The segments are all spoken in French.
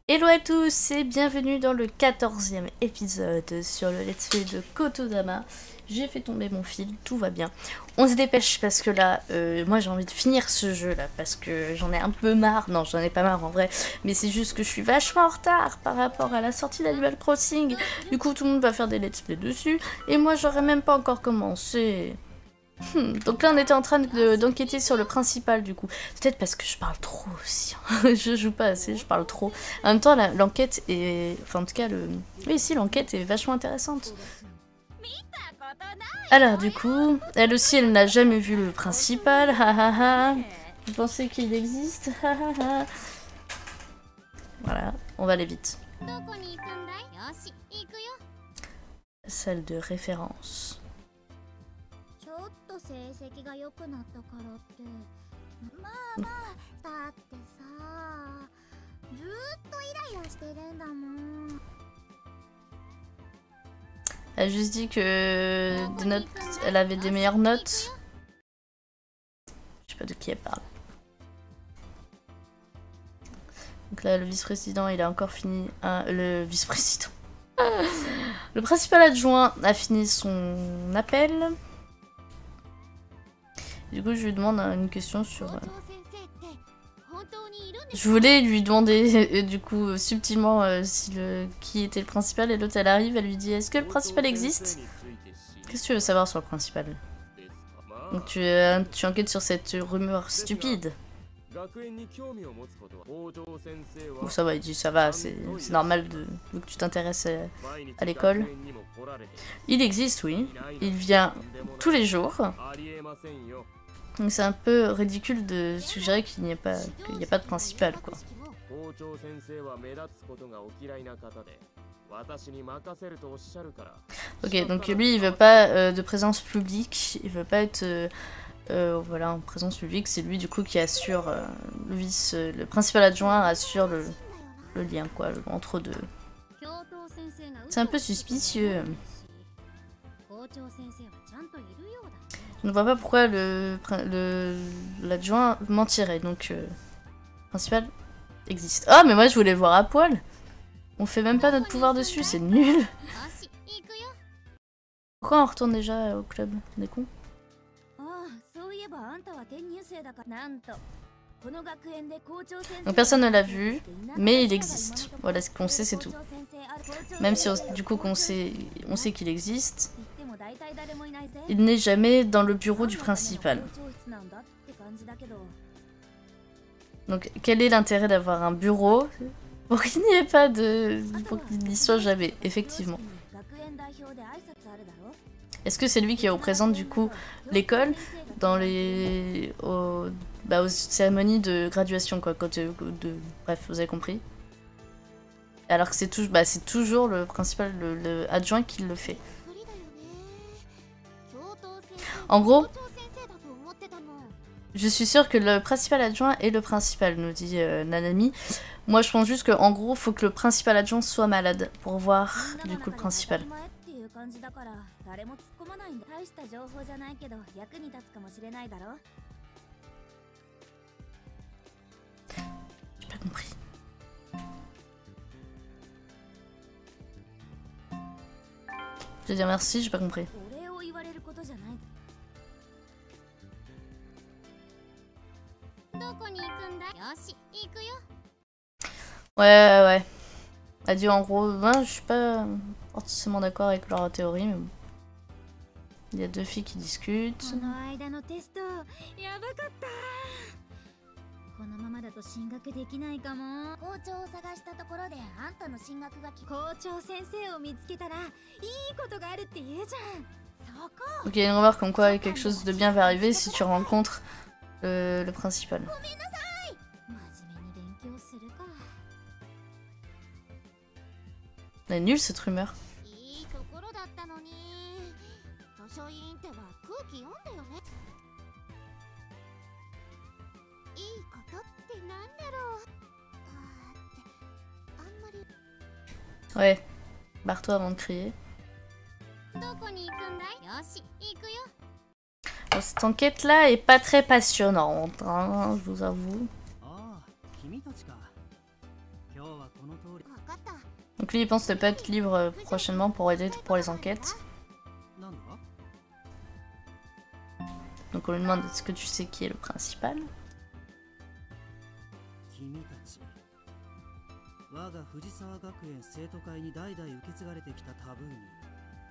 Hello à tous et bienvenue dans le 14e épisode sur le let's play de Kotodama. J'ai fait tomber mon fil, tout va bien. On se dépêche parce que là, moi j'ai envie de finir ce jeu là parce que j'en ai un peu marre. Non, j'en ai pas marre en vrai, mais c'est juste que je suis vachement en retard par rapport à la sortie d'Animal Crossing. Du coup, tout le monde va faire des let's play dessus et moi j'aurais même pas encore commencé. Donc là on était en train d'enquêter sur le principal du coup. Peut-être parce que je parle trop aussi. Je joue pas assez, je parle trop. En même temps l'enquête est... Enfin en tout cas le... Oui si l'enquête est vachement intéressante. Alors du coup, elle aussi elle n'a jamais vu le principal. Vous pensez qu'il existe? Voilà, on va aller vite. Salle de référence. 成績が良くなったからってまあまあだってさずっとイライラしてるんだもん Elle a juste dit que des notes, elle avait des meilleures notes. Je sais pas de qui elle parle. Donc là le vice-président il a encore fini le vice-président. Le principal adjoint a fini son appel. Du coup, je lui demande une question sur... Je voulais lui demander, du coup, subtilement, qui était le principal, et l'autre, elle arrive, elle lui dit « Est-ce que le principal existe ?» Qu'est-ce que tu veux savoir sur le principal? Donc tu enquêtes sur cette rumeur stupide. Bon, ça va, il dit « Ça va, c'est normal vu que tu t'intéresses à l'école. » Il existe, oui. Il vient tous les jours. Donc c'est un peu ridicule de suggérer qu'il n'y a pas de principal, quoi. Ok, donc lui il veut pas de présence publique, il veut pas être voilà, en présence publique, c'est lui du coup qui assure, le principal adjoint assure le lien quoi, entre deux. C'est un peu suspicieux. Je ne vois pas pourquoi l'adjoint mentirait, donc le principal existe. Oh mais moi je voulais le voir à poil. On fait même pas notre pouvoir dessus, c'est nul. Pourquoi on retourne déjà au club? On est con? Donc personne ne l'a vu, mais il existe. Voilà ce qu'on sait, c'est tout. Même si du coup on sait qu'il existe, il n'est jamais dans le bureau du principal. Donc quel est l'intérêt d'avoir un bureau pour qu'il n'y ait pas de... pour qu'il n'y soit jamais, effectivement. Est-ce que c'est lui qui représente du coup l'école dans les... aux cérémonies de graduation quoi, quand bref, vous avez compris. Alors que c'est toujours le principal, le adjoint qui le fait. En gros, je suis sûre que le principal adjoint est le principal, nous dit Nanami. Moi je pense juste qu'en gros, faut que le principal adjoint soit malade pour voir du coup le principal. J'ai pas compris. Je vais dire merci, j'ai pas compris. Ouais. Elle dit en gros, ben, je suis pas forcément d'accord avec leur théorie, mais bon. Il y a deux filles qui discutent. Ok, il y a une rumeur comme quoi quelque chose de bien va arriver si tu rencontres le principal. Elle est nulle cette rumeur. Ouais, barre-toi avant de crier. Bon, cette enquête-là est pas très passionnante, hein, je vous avoue. Donc lui il pense ne pas être libre prochainement pour aider pour les enquêtes. Donc on lui demande est-ce que tu sais qui est le principal?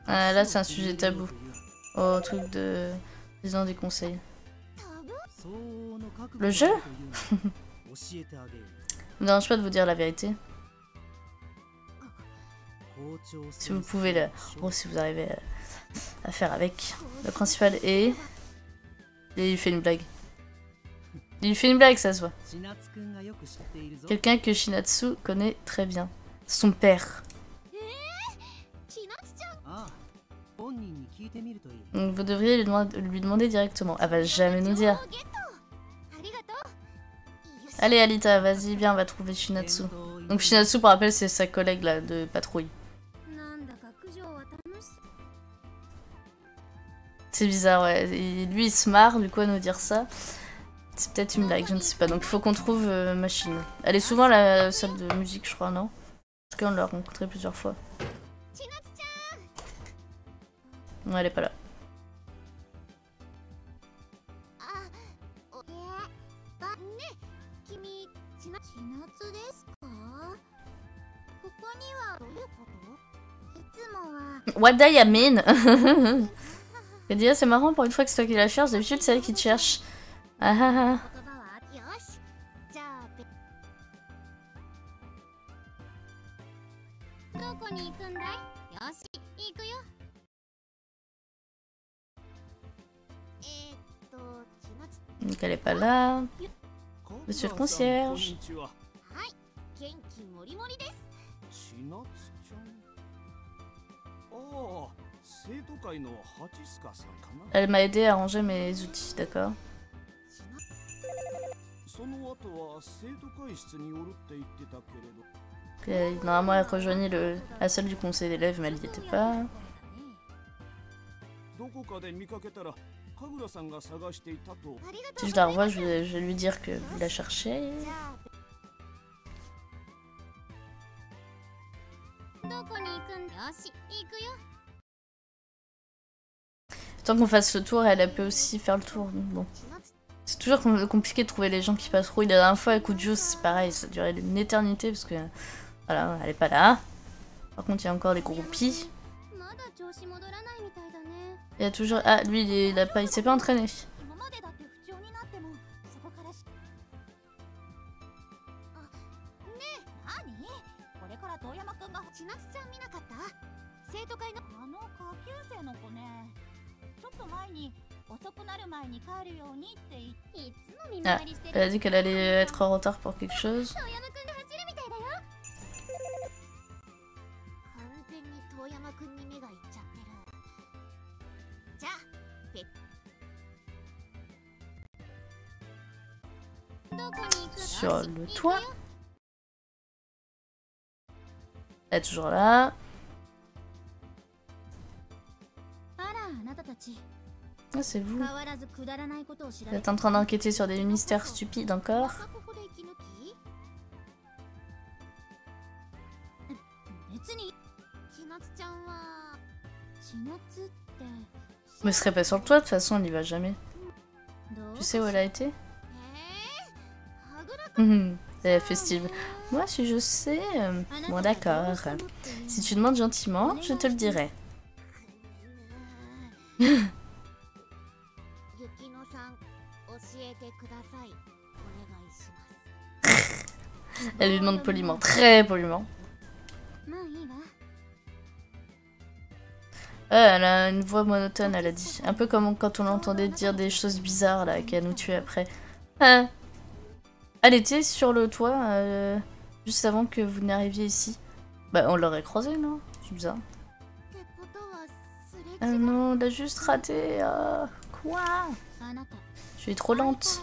Ah, là c'est un sujet tabou. Oh, truc de président des conseils. Le jeu? Ça me dérange pas de vous dire la vérité. Si vous pouvez le... Oh, si vous arrivez à faire avec. Le principal est... Et il fait une blague. Il fait une blague, ça se voit. Quelqu'un que Shinatsu connaît très bien. Son père. Donc vous devriez lui demander directement. Elle va jamais nous dire. Allez Alita, vas-y, viens, on va trouver Shinatsu. Donc Shinatsu, pour rappel, c'est sa collègue là de patrouille. C'est bizarre, ouais. Et lui, il se marre, du coup, à nous dire ça. C'est peut-être une blague, je ne sais pas. Donc il faut qu'on trouve Machine. Elle est souvent à la salle de musique, je crois, non? En tout cas, on l'a rencontrée plusieurs fois. Non, elle est pas là. What do you mean? C'est marrant pour une fois que c'est toi qui la cherche, d'habitude c'est elle qui te cherche. Ah ah ah. Donc elle est pas là. Monsieur le concierge. Elle m'a aidé à ranger mes outils, d'accord. Normalement elle rejoignit la salle du conseil d'élèves, mais elle n'y était pas. Si je la revois, je vais lui dire que vous la cherchez. Tant qu'on fasse le tour, elle peut aussi faire le tour. Bon. C'est toujours compliqué de trouver les gens qui patrouillent. La dernière fois, avec Kujo, c'est pareil, ça durait une éternité parce que voilà, elle est pas là. Par contre, il y a encore des groupies. Il y a toujours. Ah, lui, il s'est pas entraîné. Ah, elle a dit qu'elle allait être en retard pour quelque chose. Sur le toit. Elle est toujours là. Ah, c'est vous. Vous êtes en train d'enquêter sur des mystères stupides encore. Mais ce serait pas sur le toit, de toute façon, on n'y va jamais. Tu sais où elle a été? Elle est festive. Moi, si je sais... Bon, d'accord. Si tu demandes gentiment, je te le dirai. Elle lui demande poliment, très poliment. Elle a une voix monotone, elle a dit. Un peu comme quand on l'entendait dire des choses bizarres là, qu'elle nous tuait après. Elle était sur le toit juste avant que vous n'arriviez ici. Bah on l'aurait croisée, non? C'est bizarre. Ah non, on l'a juste raté. Quoi? Je suis trop lente.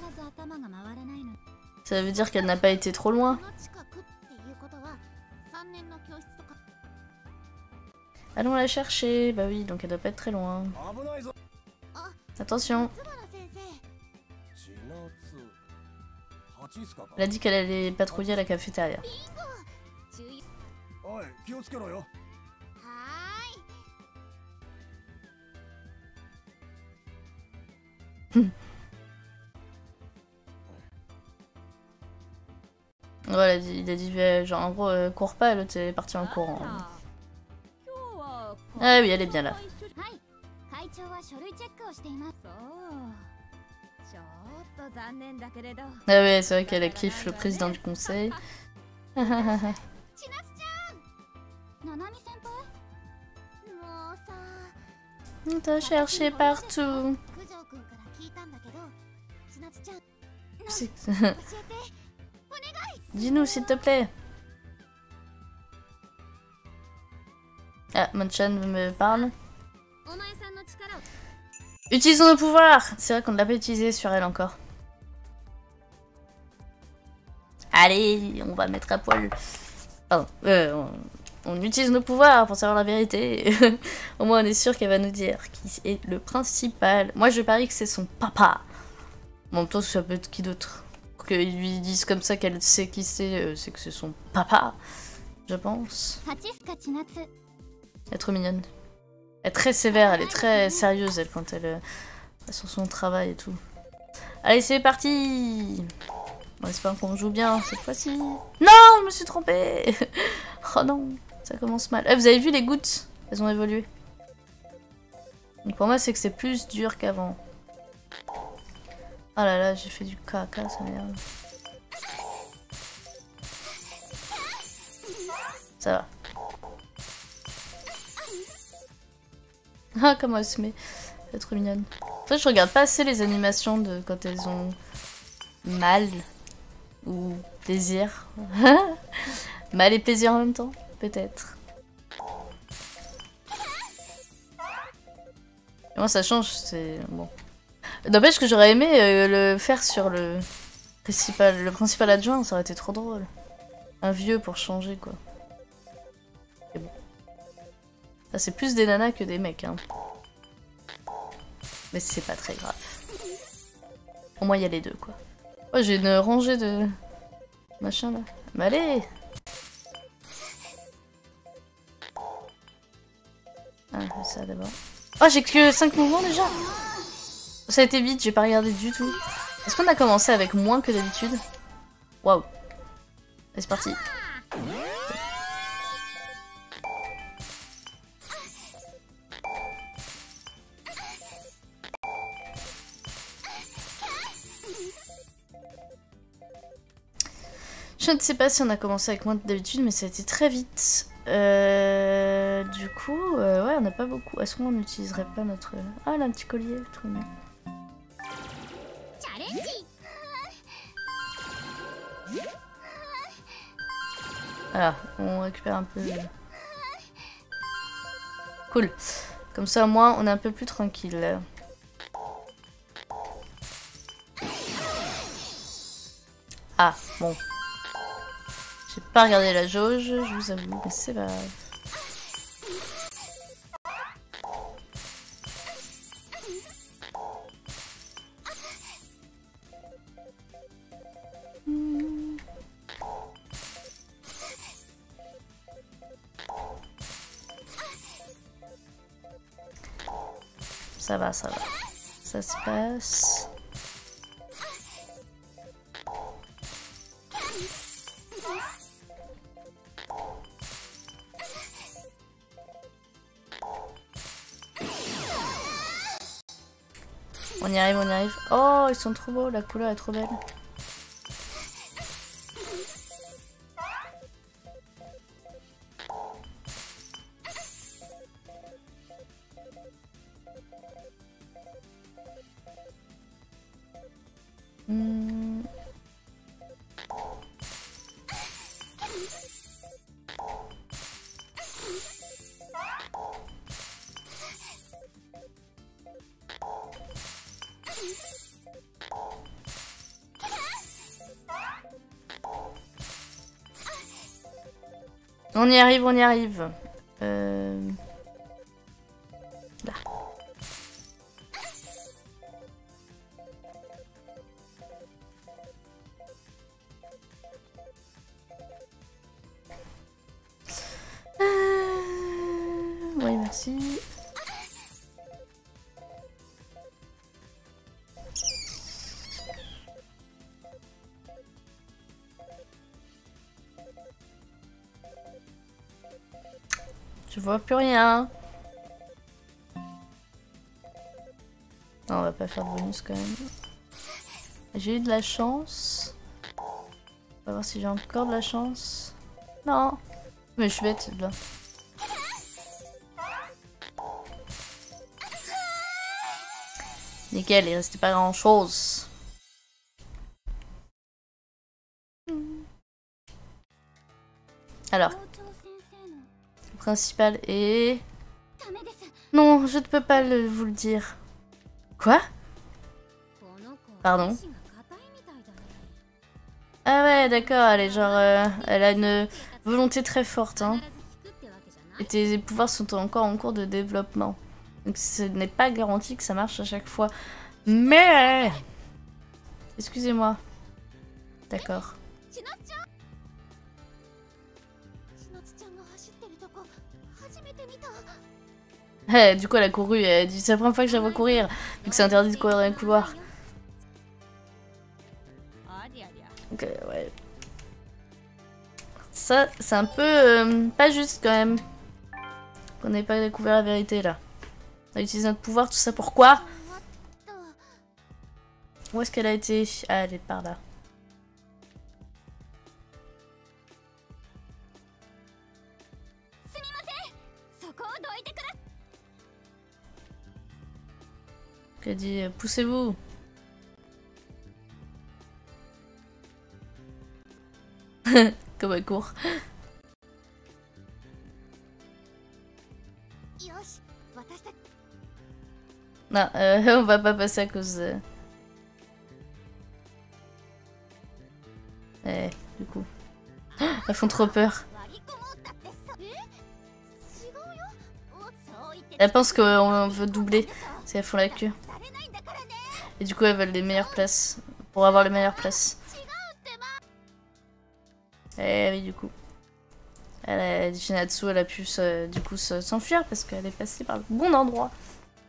Ça veut dire qu'elle n'a pas été trop loin. Allons la chercher. Bah oui, donc elle doit pas être très loin. Attention. Elle a dit qu'elle allait patrouiller à la cafétéria. 気をつけろよ。はーい。 Voilà, il a dit genre en gros, cours pas, l'autre est parti en courant. Ah oui, elle est bien là. Ah ouais, c'est vrai qu'elle kiffe le président du conseil. On t'a cherché partout. Dis-nous s'il te plaît. Ah, Monchan me parle. Utilisons nos pouvoirs. C'est vrai qu'on ne l'a pas utilisé sur elle encore. Allez, on va mettre à poil. Pardon, on utilise nos pouvoirs pour savoir la vérité. Au moins on est sûr qu'elle va nous dire qui est le principal. Moi je parie que c'est son papa. En même temps ça peut être qui d'autre. Qu'ils lui disent comme ça qu'elle sait qui c'est que c'est son papa. Je pense. Elle est trop mignonne. Elle est très sévère, elle est très sérieuse elle quand elle est sur son travail et tout. Allez c'est parti. On espère qu'on joue bien cette fois-ci. Non, je me suis trompée. Oh non, ça commence mal. Vous avez vu les gouttes? Elles ont évolué. Donc pour moi, c'est que c'est plus dur qu'avant. Oh là là, j'ai fait du caca, ça m'énerve. Ça va. Ah, comment elle se met. Elle est trop mignonne. En fait, je regarde pas assez les animations de quand elles ont mal. Ou plaisir. Mal et plaisir en même temps, peut-être. Moi ça change, c'est bon. N'empêche que j'aurais aimé le faire sur le principal adjoint, ça aurait été trop drôle. Un vieux pour changer quoi. Et bon. Ça c'est plus des nanas que des mecs hein. Mais c'est pas très grave. Au moins il y a les deux quoi. Oh, j'ai une rangée de machin là. Mais allez! Ah, ça d'abord. Oh, j'ai que 5 mouvements déjà! Ça a été vite, j'ai pas regardé du tout. Est-ce qu'on a commencé avec moins que d'habitude? Waouh! Allez, c'est parti. Je ne sais pas si on a commencé avec moins que d'habitude, mais ça a été très vite. Du coup, ouais, on n'a pas beaucoup. Est-ce qu'on n'utiliserait pas notre... Ah, là, un petit collier, trop bien. Voilà, on récupère un peu... Cool. Comme ça, au moins, on est un peu plus tranquille. Ah, bon. J'ai pas regardé la jauge, je vous avoue, mais c'est pas grave. Ça va, ça va. Ça se passe. On y arrive, on y arrive. Oh, ils sont trop beaux, la couleur est trop belle. On y arrive, on y arrive. Là. Oui, merci. Je vois plus rien. Non, on va pas faire de bonus quand même. J'ai eu de la chance. On va voir si j'ai encore de la chance. Non. Mais je suis bête là. Nickel, il restait pas grand chose. Alors. Le principal est... Non, je ne peux pas vous le dire. Quoi? Pardon? Ah ouais, d'accord, elle est genre... elle a une volonté très forte, hein. Et tes pouvoirs sont encore en cours de développement. Donc ce n'est pas garanti que ça marche à chaque fois. Mais... Excusez-moi. D'accord. Du coup elle a couru, elle a dit c'est la première fois que je la vois courir. Donc c'est interdit de courir dans les couloirs. Ok, ouais. Ça, c'est un peu pas juste quand même. Qu'on n'ait pas découvert la vérité là. On a utilisé notre pouvoir, tout ça pourquoi? Où est-ce qu'elle a été? Ah, elle est par là. Elle dit poussez-vous. Comme elle court. Non, on va pas passer à cause de... du coup. Elles font trop peur. Elles pensent qu'on veut doubler si elles font la queue. Et du coup, elles veulent les meilleures places. Pour avoir les meilleures places. Eh oui, du coup. Shinatsu, elle a pu du coup s'enfuir parce qu'elle est passée par le bon endroit.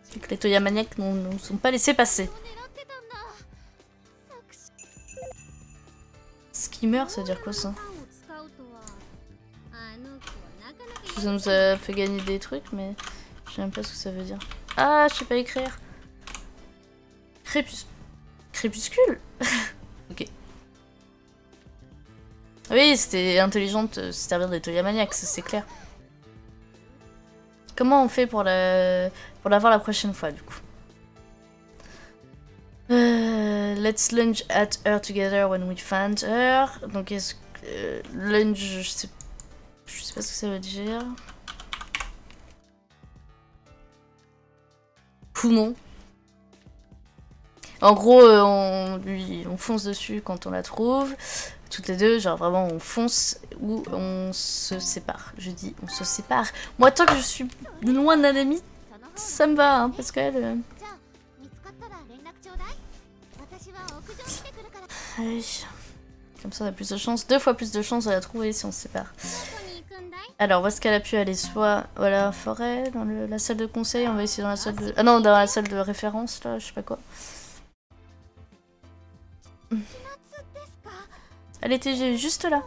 C'est que les Toyamaniacs ne nous sont pas laissés passer. Skimmer, ça veut dire quoi ça? Ça nous a fait gagner des trucs, mais je sais même pas ce que ça veut dire. Ah, je sais pas écrire. Crépuscule. Ok. Oui, c'était intelligent de se servir des Toyamaniacs, c'est clair. Comment on fait pour l'avoir la prochaine fois, du coup? Let's lunge at her together when we find her. Donc, est-ce que... lunge, je sais pas ce que ça veut dire. Poumon. En gros, on fonce dessus quand on la trouve. Toutes les deux, genre vraiment on fonce ou on se sépare. Je dis on se sépare. Moi tant que je suis loin d'un ami, ça me va, hein, parce qu'elle... Allez. Comme ça on a plus de chance, 2 fois plus de chance de la trouver si on se sépare. Alors où est-ce qu'elle a pu aller? Soit voilà, forêt, dans la salle de conseil, on va essayer dans la salle de... Ah non, dans la salle de référence là, je sais pas quoi. Elle était juste là.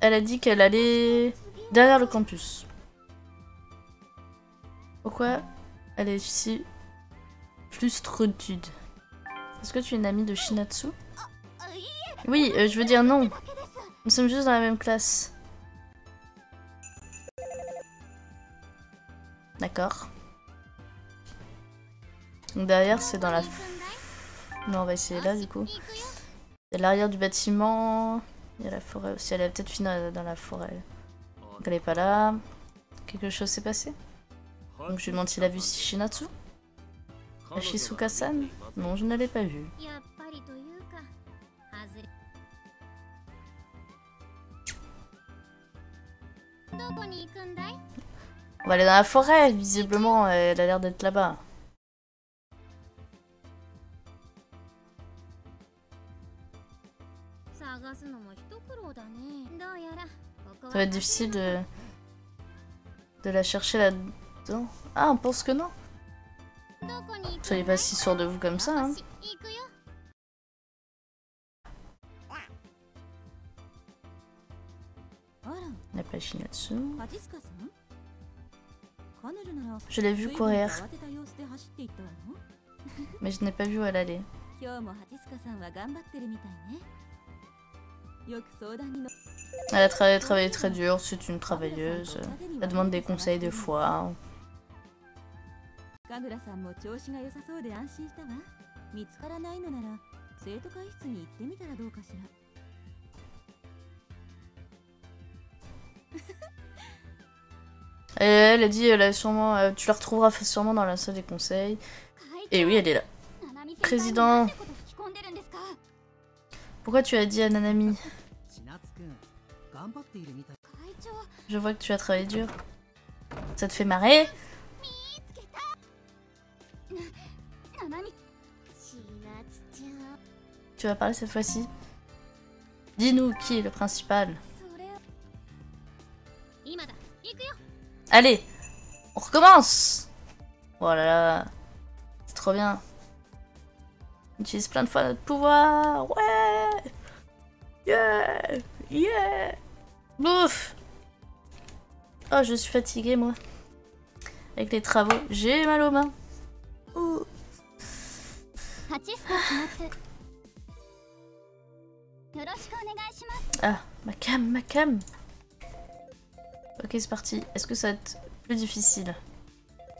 Elle a dit qu'elle allait derrière le campus. Pourquoi elle est ici? Frustritude. Est-ce que tu es une amie de Shinatsu? Oui, je veux dire non. Nous sommes juste dans la même classe. D'accord. Donc derrière, c'est dans la... Non, on va essayer là, du coup. Il y a l'arrière du bâtiment. Il y a la forêt aussi. Elle a peut-être fini dans la forêt. Donc elle est pas là. Quelque chose s'est passé. Donc je lui demande s'il a vu Shinatsu. Shizuka-san? Non, je ne l'ai pas vu. On va aller dans la forêt, visiblement, elle a l'air d'être là-bas. Ça va être difficile de De la chercher là-dedans. Ah, on pense que non. Soyez pas si sûr de vous comme ça, hein. La Pachinatsu. Je l'ai vu courir. Mais je n'ai pas vu où elle allait. Elle a travaillé très dur, c'est une travailleuse. Elle demande des conseils des fois. Et elle a dit, elle a sûrement, tu la retrouveras sûrement dans la salle des conseils. Et oui, elle est là. Président. Pourquoi tu as dit à Nanami? Je vois que tu as travaillé dur. Ça te fait marrer? Tu vas parler cette fois-ci? Dis-nous qui est le principal. Allez, on recommence. Voilà, c'est trop bien. On utilise plein de fois notre pouvoir. Ouais. Yeah. Yeah. Bouf. Oh, je suis fatiguée, moi. Avec les travaux, j'ai mal aux mains. Ouh. Ah, ma cam, ma cam. Ok, c'est parti. Est-ce que ça va être plus difficile?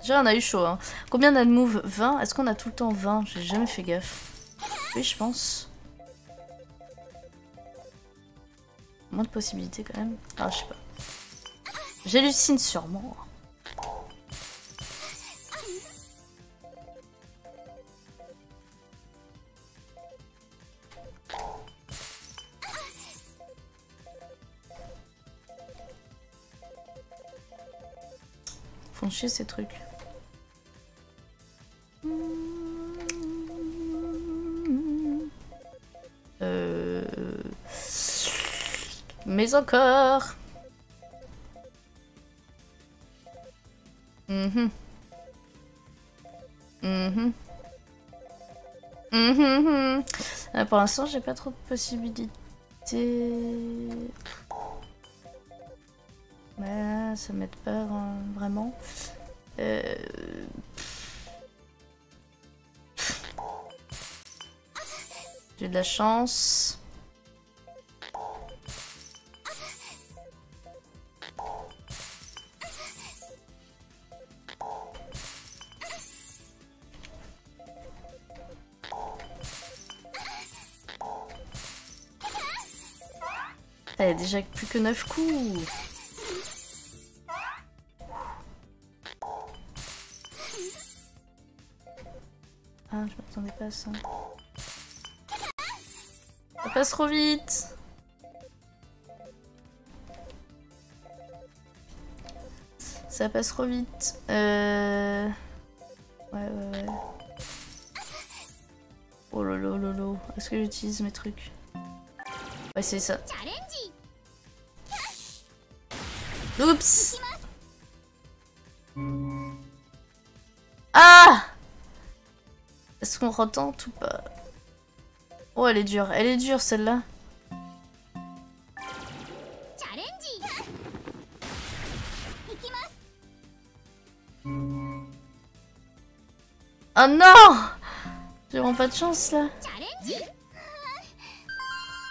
Déjà, on a eu chaud, hein. Combien on a de moves? 20? Est-ce qu'on a tout le temps 20? J'ai jamais fait gaffe. Oui, je pense. Moins de possibilités, quand même. Ah, je sais pas. J'hallucine sûrement. Font chier ces trucs. Mais encore. Pour l'instant, j'ai pas trop de possibilités. Mais ça m'aide pas vraiment. J'ai de la chance. Elle a déjà plus que 9 coups. Ah, je m'attendais pas à ça. Ça passe trop vite. Ça passe trop vite. Ouais. Oh lolo lolo. Est-ce que j'utilise mes trucs? Ouais, c'est ça. Oups. Ah! Est-ce qu'on retente ou pas? Oh, elle est dure celle-là. Oh non! J'ai vraiment pas de chance là.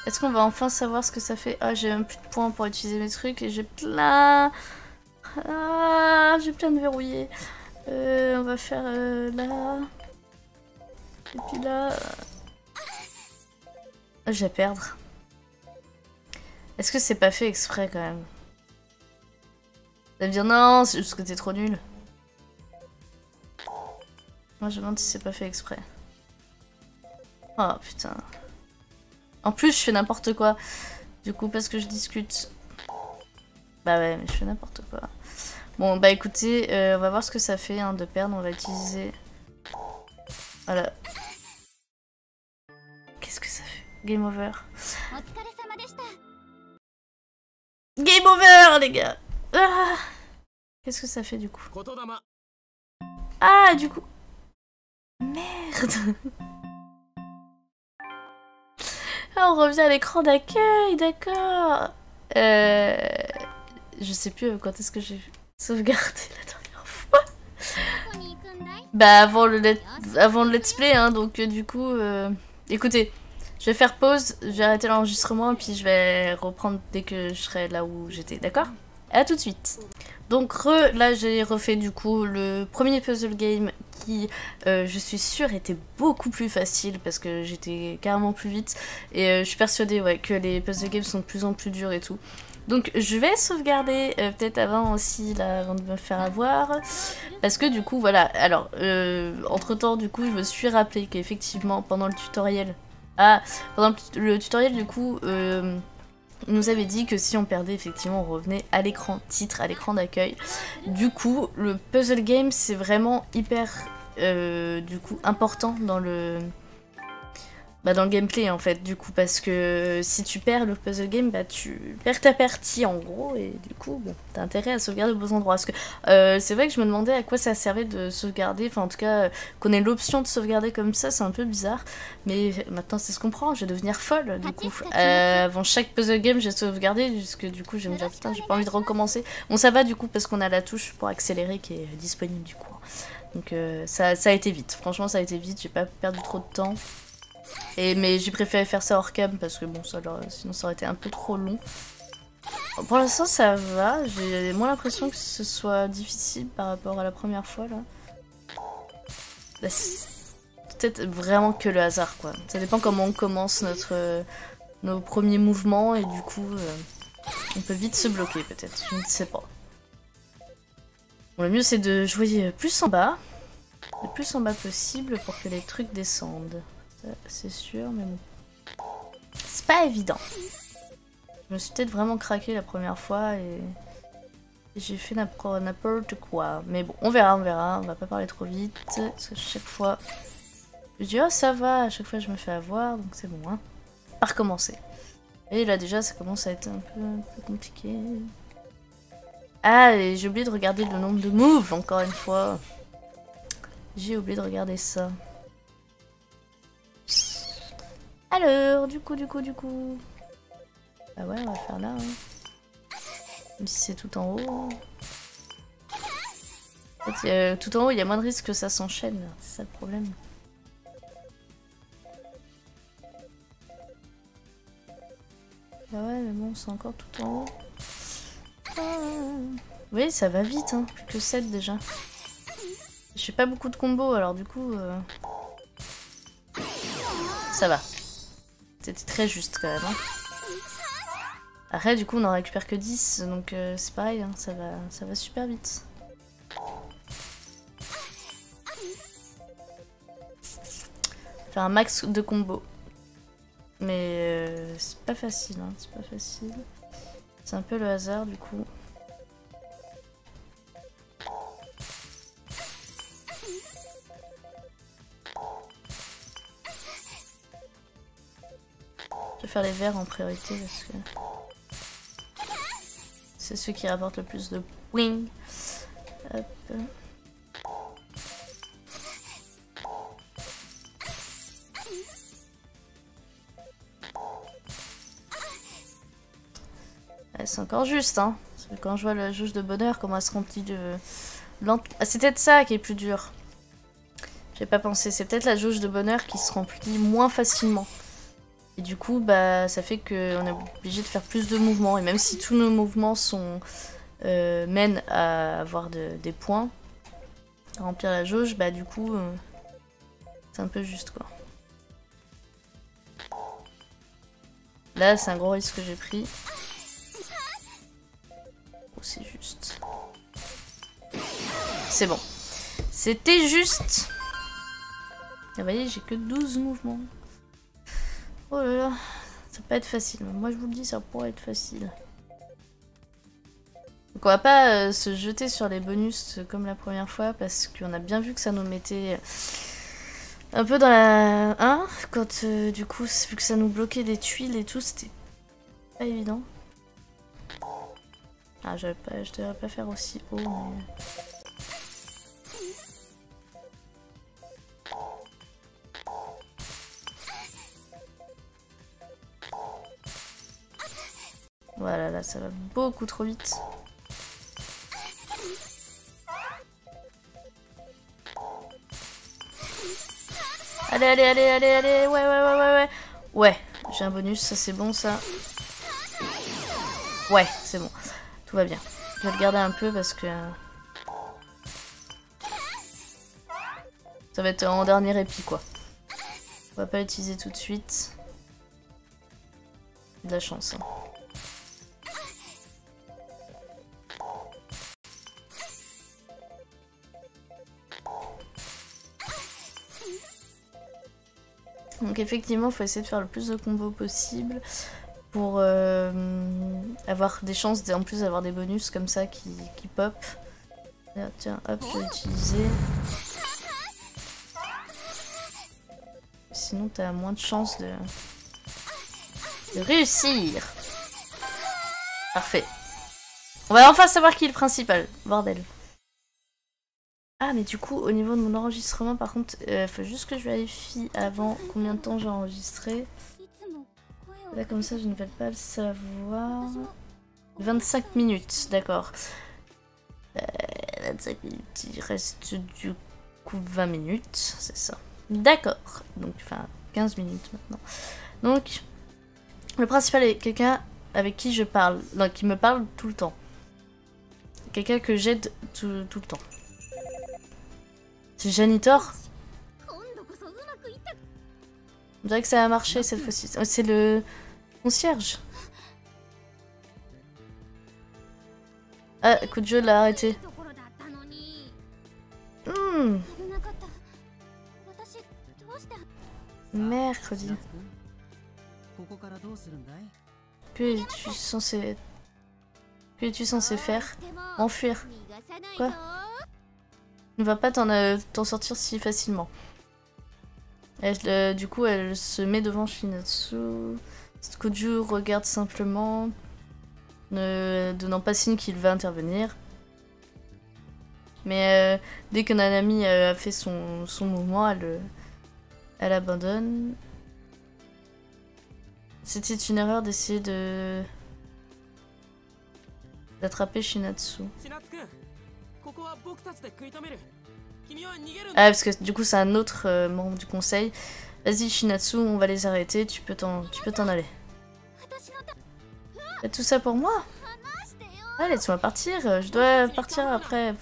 Est-ce qu'on va enfin savoir ce que ça fait? Ah, j'ai même plus de points pour utiliser mes trucs et j'ai plein... Ah, j'ai plein de verrouillés. On va faire là... Et puis là... Ah, je vais perdre. Est-ce que c'est pas fait exprès quand même? Ça veut dire non, c'est juste que t'es trop nul. Moi je me demande si c'est pas fait exprès. Oh putain. En plus je fais n'importe quoi. Du coup parce que je discute. Bah ouais mais je fais n'importe quoi. Bon bah écoutez, on va voir ce que ça fait hein, de perdre. On va utiliser... Voilà. Qu'est-ce que ça fait? Game over. Game over les gars. Ah. Qu'est-ce que ça fait du coup? Ah, du coup... Merde. Ah, on revient à l'écran d'accueil, d'accord. Je sais plus quand est-ce que j'ai sauvegardé la dernière fois. Bah avant le let's play, hein, donc du coup... Écoutez, je vais faire pause, je vais arrêter l'enregistrement et puis je vais reprendre dès que je serai là où j'étais, d'accord? À tout de suite. Donc là j'ai refait du coup le premier puzzle game qui, je suis sûre, était beaucoup plus facile parce que j'étais carrément plus vite. Et je suis persuadée ouais, que les puzzle games sont de plus en plus durs et tout. Donc je vais sauvegarder peut-être avant aussi, là, avant de me faire avoir. Parce que du coup, voilà. Alors, entre temps, du coup, je me suis rappelé qu'effectivement, pendant le tutoriel... Ah, pendant le tutoriel, du coup... il nous avait dit que si on perdait, effectivement, on revenait à l'écran titre, à l'écran d'accueil. Du coup, le puzzle game, c'est vraiment hyper, du coup, important dans le gameplay, en fait, du coup, parce que si tu perds le puzzle game, bah tu perds ta partie, en gros, et du coup, bon, t'as intérêt à sauvegarder aux bons endroits. Parce que c'est vrai que je me demandais à quoi ça servait de sauvegarder, enfin, en tout cas, qu'on ait l'option de sauvegarder comme ça, c'est un peu bizarre. Mais maintenant, c'est ce qu'on prend, je vais devenir folle, du coup. Avant chaque puzzle game, j'ai sauvegardé, puisque du coup, je vais me dire, putain, j'ai pas envie de recommencer. Bon, ça va, du coup, parce qu'on a la touche pour accélérer qui est disponible, du coup. Donc, ça a été vite. Franchement, ça a été vite, j'ai pas perdu trop de temps. Mais j'ai préféré faire ça hors cam parce que bon, sinon ça aurait été un peu trop long. Pour l'instant ça va, j'ai moins l'impression que ce soit difficile par rapport à la première fois là. Peut-être vraiment que le hasard quoi. Ça dépend comment on commence nos premiers mouvements et du coup on peut vite se bloquer peut-être, je ne sais pas. Bon, le mieux c'est de jouer plus en bas, le plus en bas possible pour que les trucs descendent. C'est sûr, mais bon. C'est pas évident. Je me suis peut-être vraiment craqué la première fois et j'ai fait n'importe quoi. Mais bon, on verra, on va pas parler trop vite. Parce que chaque fois, je dis oh ça va, à chaque fois je me fais avoir, donc c'est bon, hein. Pas recommencer. Et là déjà ça commence à être un peu compliqué. Ah, et j'ai oublié de regarder le nombre de moves, encore une fois. J'ai oublié de regarder ça. Alors, du coup... Bah ouais, on va faire là, hein. Même si c'est tout en haut. En fait, tout en haut, il y a moins de risques que ça s'enchaîne. C'est ça le problème. Bah ouais, mais bon, c'est encore tout en haut. Ah. Oui, ça va vite, hein. Plus que 7 déjà. Je fais pas beaucoup de combos, alors du coup... Ça va. C'était très juste quand même. Hein. Après, du coup, on en récupère que 10, donc c'est pareil, hein, ça va super vite. Faire un max de combos. Mais c'est pas facile, hein, c'est pas facile. C'est un peu le hasard, du coup. Je vais faire les verts en priorité parce que c'est ceux qui rapportent le plus de points. Hop. C'est encore juste, hein. Parce que quand je vois la jauge de bonheur, comment elle se remplit de... Ah, c'est peut-être ça qui est plus dur. J'ai pas pensé. C'est peut-être la jauge de bonheur qui se remplit moins facilement. Et du coup, bah, ça fait qu'on est obligé de faire plus de mouvements. Et même si tous nos mouvements mènent à avoir des points, à remplir la jauge, bah du coup, c'est un peu juste, quoi. Là, c'est un gros risque que j'ai pris. Oh, c'est juste. C'est bon. C'était juste. Ah, vous voyez, j'ai que 12 mouvements. Oh là là, ça va pas être facile. Moi je vous le dis, ça pourrait être facile. Donc on va pas se jeter sur les bonus comme la première fois parce qu'on a bien vu que ça nous mettait un peu dans la... Hein, quand du coup, vu que ça nous bloquait des tuiles et tout, c'était pas évident. Ah, je devrais pas faire aussi haut, mais... Voilà, là, ça va beaucoup trop vite. Allez, allez, allez, allez, allez, ouais. Ouais, j'ai un bonus, ça c'est bon, ça. Ouais, c'est bon, tout va bien. Je vais le garder un peu parce que... ça va être en dernier épi, quoi. On va pas l'utiliser tout de suite. De la chance, hein. Donc effectivement, il faut essayer de faire le plus de combos possible pour avoir des chances en plus d'avoir des bonus comme ça qui pop. Là, tiens, hop, je vais l'utiliser. Sinon, t'as moins de chances de réussir. Parfait. On va enfin savoir qui est le principal. Bordel. Ah, mais du coup, au niveau de mon enregistrement, par contre, faut juste que je vérifie avant combien de temps j'ai enregistré. Là, comme ça, je ne vais pas le savoir. 25 minutes, d'accord. 25 minutes, il reste du coup 20 minutes, c'est ça. D'accord, donc, enfin, 15 minutes maintenant. Donc, le principal est quelqu'un avec qui je parle, non, qui me parle tout le temps. Quelqu'un que j'aide tout le temps. C'est Janitor? On dirait que ça a marché cette fois-ci. Oh, c'est le concierge. Ah, coup de jeu l'a arrêté. Mercredi. Que es-tu censé... Que es-tu censé faire? Enfuir. Quoi? Ne va pas t'en sortir si facilement. Du coup, elle se met devant Shinatsu. Koju regarde simplement, ne donnant pas signe qu'il va intervenir. Mais dès que Nanami a fait son mouvement, elle abandonne. C'était une erreur d'essayer d'attraper Shinatsu. Ah, parce que du coup, c'est un autre membre du conseil. Vas-y, Shinatsu, on va les arrêter. Tu peux t'en aller. Fais tout ça pour moi? Allez, laisse-moi partir. Je dois partir après.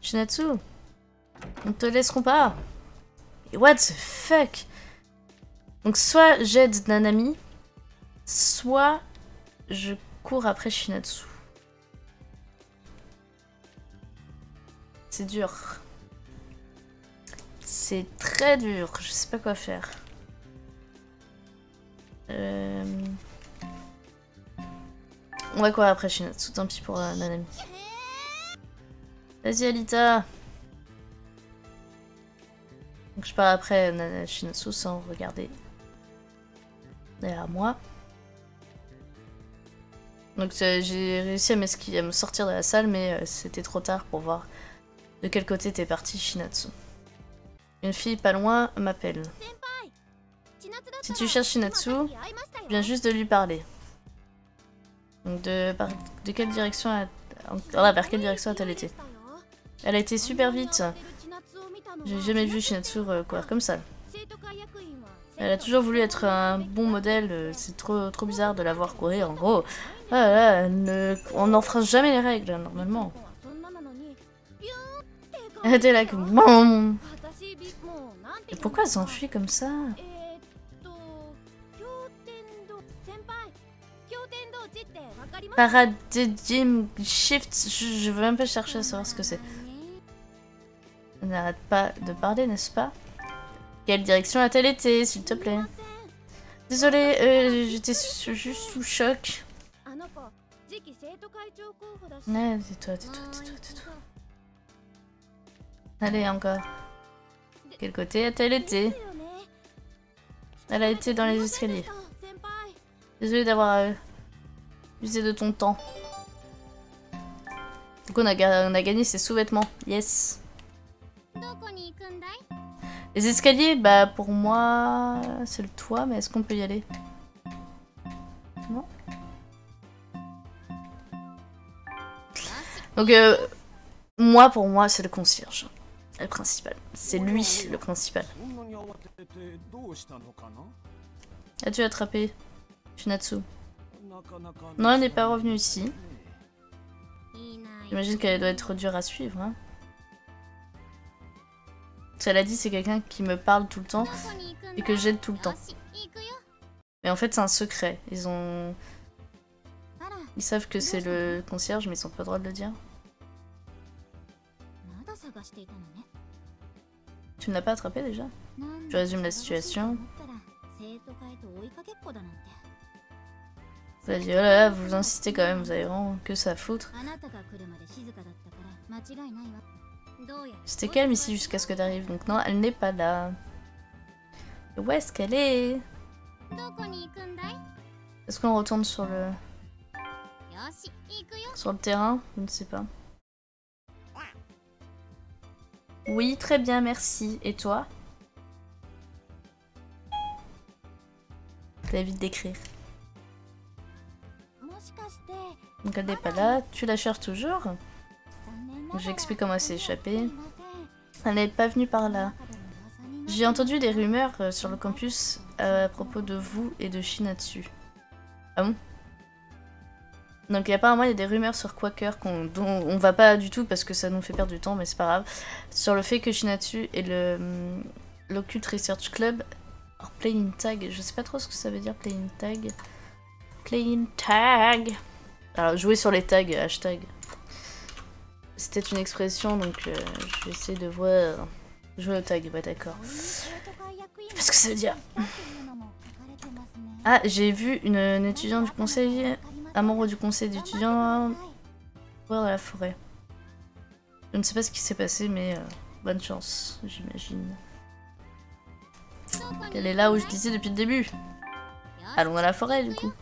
Shinatsu. On te laisseront pas. What the fuck? Donc, soit j'aide Nanami, soit je cours après Shinatsu. C'est dur. C'est très dur. Je sais pas quoi faire. On va courir après Shinatsu. Tant pis pour Nanami. Vas-y, Alita. Donc je pars après Shinatsu sans regarder derrière moi. Donc j'ai réussi à me sortir de la salle, mais c'était trop tard pour voir de quel côté t'es parti, Shinatsu. Une fille pas loin m'appelle. Si tu cherches Shinatsu, viens juste de lui parler. Donc de quelle direction vers quelle direction a-t-elle été? Elle a été super vite. J'ai jamais vu Shinatsu courir comme ça. Elle a toujours voulu être un bon modèle, c'est trop bizarre de la voir courir, en gros. Ah là, on n'enfreint jamais les règles, normalement. Elle était là comme... Et pourquoi elle s'enfuit comme ça? Paradigm Shift, je veux même pas chercher à savoir ce que c'est. On n'arrête pas de parler, n'est-ce pas? Quelle direction a-t-elle été, s'il te plaît? Désolée, j'étais juste sous choc. Tais-toi. Allez, encore. Quel côté a-t-elle été? Elle a été dans les escaliers. Désolée d'avoir usé de ton temps. Du coup, on a gagné ces sous-vêtements. Yes. Les escaliers, bah pour moi, c'est le toit, mais est-ce qu'on peut y aller? Non. Donc, moi, pour moi, c'est le concierge. Le principal. C'est lui, le principal. As-tu attrapé Shinatsu? Non, elle n'est pas revenue ici. J'imagine qu'elle doit être dure à suivre. Hein. Ce qu'elle a dit, c'est quelqu'un qui me parle tout le temps et que j'aide tout le temps. Mais en fait, c'est un secret. Ils savent que c'est le concierge, mais ils n'ont pas le droit de le dire. Tu ne l'as pas attrapé déjà? Je résume la situation. Elle a dit, oh là là, vous insistez quand même, vous avez vraiment que ça à foutre. C'était calme ici jusqu'à ce que tu arrives, donc non, elle n'est pas là. Et où est-ce qu'elle est? Est-ce qu'on retourne sur le terrain? Je ne sais pas. Oui, très bien, merci. Et toi? T'as vite d'écrire. Donc elle n'est pas là. Tu la cherches toujours? J'explique comment elle s'est échappée. Elle n'est pas venue par là. J'ai entendu des rumeurs sur le campus à propos de vous et de Shinatsu. Ah bon? Donc apparemment il y a des rumeurs sur Quaker dont on va pas du tout parce que ça nous fait perdre du temps, mais c'est pas grave. Sur le fait que Shinatsu et l'Occult Research Club... Alors playing tag, je sais pas trop ce que ça veut dire playing tag. Playing tag. Alors jouer sur les tags, hashtag. C'était une expression donc je vais essayer de voir. Jouer au tag, ouais d'accord. Parce que ça veut dire. Ah, j'ai vu une étudiante du conseil, un membre du conseil d'étudiants voir dans la forêt. Je ne sais pas ce qui s'est passé, mais bonne chance, j'imagine. Elle est là où je disais depuis le début. Allons dans la forêt du coup.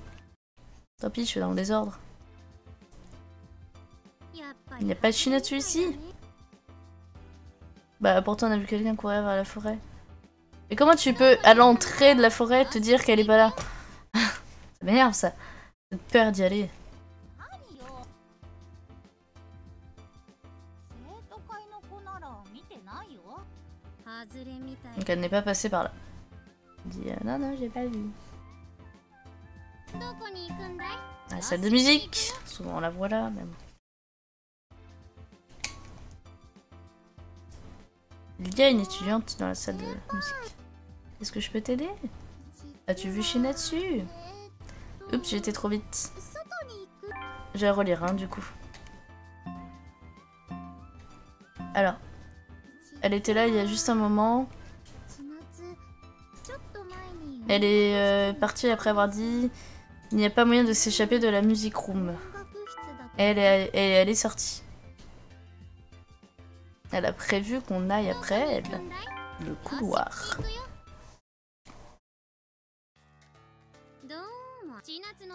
Tant pis, je suis dans le désordre. Il n'y a pas de Shinatsu ici? Bah pourtant on a vu quelqu'un courir vers la forêt. Mais comment tu peux à l'entrée de la forêt te dire qu'elle est pas là? Ça m'énerve ça. J'ai peur d'y aller. Donc elle n'est pas passée par là. Elle dit non non j'ai pas vu. La salle de musique. Souvent on la voit là même. Il y a une étudiante dans la salle de musique. Est-ce que je peux t'aider? As-tu vu Shinatsu? Oups, j'ai été trop vite. Je vais relire, hein, du coup. Alors, elle était là il y a juste un moment. Elle est partie après avoir dit il n'y a pas moyen de s'échapper de la music room. Elle est sortie. Elle a prévu qu'on aille après elle. Le couloir.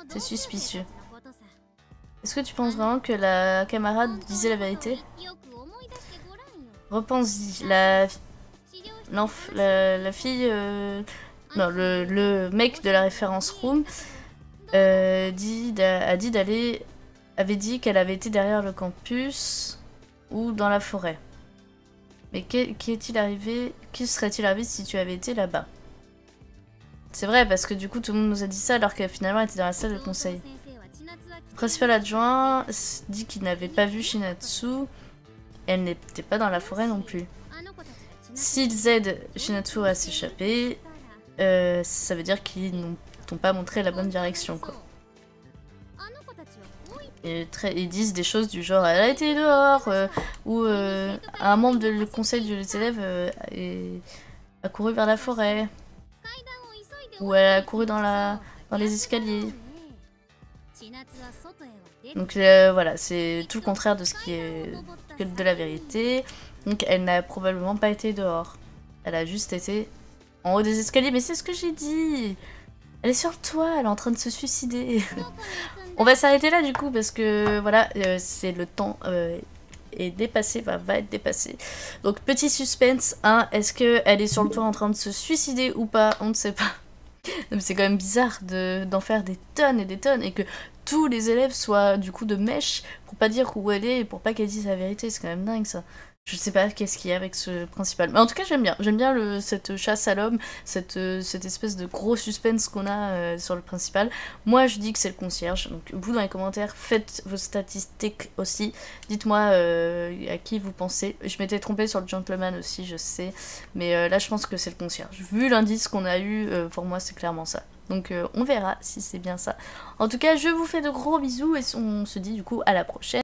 C'est suspicieux. Est-ce que tu penses vraiment que la camarade disait la vérité? Repense-y. La fille... non, le mec de la référence room avait dit qu'elle avait été derrière le campus ou dans la forêt. Mais qui serait-il arrivé si tu avais été là-bas? C'est vrai, parce que du coup, tout le monde nous a dit ça alors qu'elle finalement était dans la salle de conseil. Le principal adjoint dit qu'il n'avait pas vu Shinatsu. Elle n'était pas dans la forêt non plus. S'ils aident Shinatsu à s'échapper, ça veut dire qu'ils n'ont pas montré la bonne direction, quoi. Et ils disent des choses du genre elle a été dehors ou un membre du conseil des élèves a couru vers la forêt ou elle a couru dans les escaliers. Donc voilà, c'est tout le contraire de ce qui est de la vérité. Donc elle n'a probablement pas été dehors. Elle a juste été en haut des escaliers. Mais c'est ce que j'ai dit. Elle est sur le toit, elle est en train de se suicider. On va s'arrêter là du coup parce que voilà, c'est le temps est dépassé, va être dépassé. Donc petit suspense, hein, est-ce qu'elle est sur le toit en train de se suicider ou pas? On ne sait pas. C'est quand même bizarre d'en faire des tonnes et des tonnes et que tous les élèves soient du coup de mèche pour pas dire où elle est et pour pas qu'elle dise la vérité, c'est quand même dingue ça. Je sais pas qu'est-ce qu'il y a avec ce principal. Mais en tout cas, j'aime bien cette chasse à l'homme, cette espèce de gros suspense qu'on a sur le principal. Moi, je dis que c'est le concierge. Donc, vous, dans les commentaires, faites vos statistiques aussi. Dites-moi à qui vous pensez. Je m'étais trompée sur le gentleman aussi, je sais. Mais là, je pense que c'est le concierge. Vu l'indice qu'on a eu, pour moi, c'est clairement ça. Donc, on verra si c'est bien ça. En tout cas, je vous fais de gros bisous et on se dit du coup à la prochaine.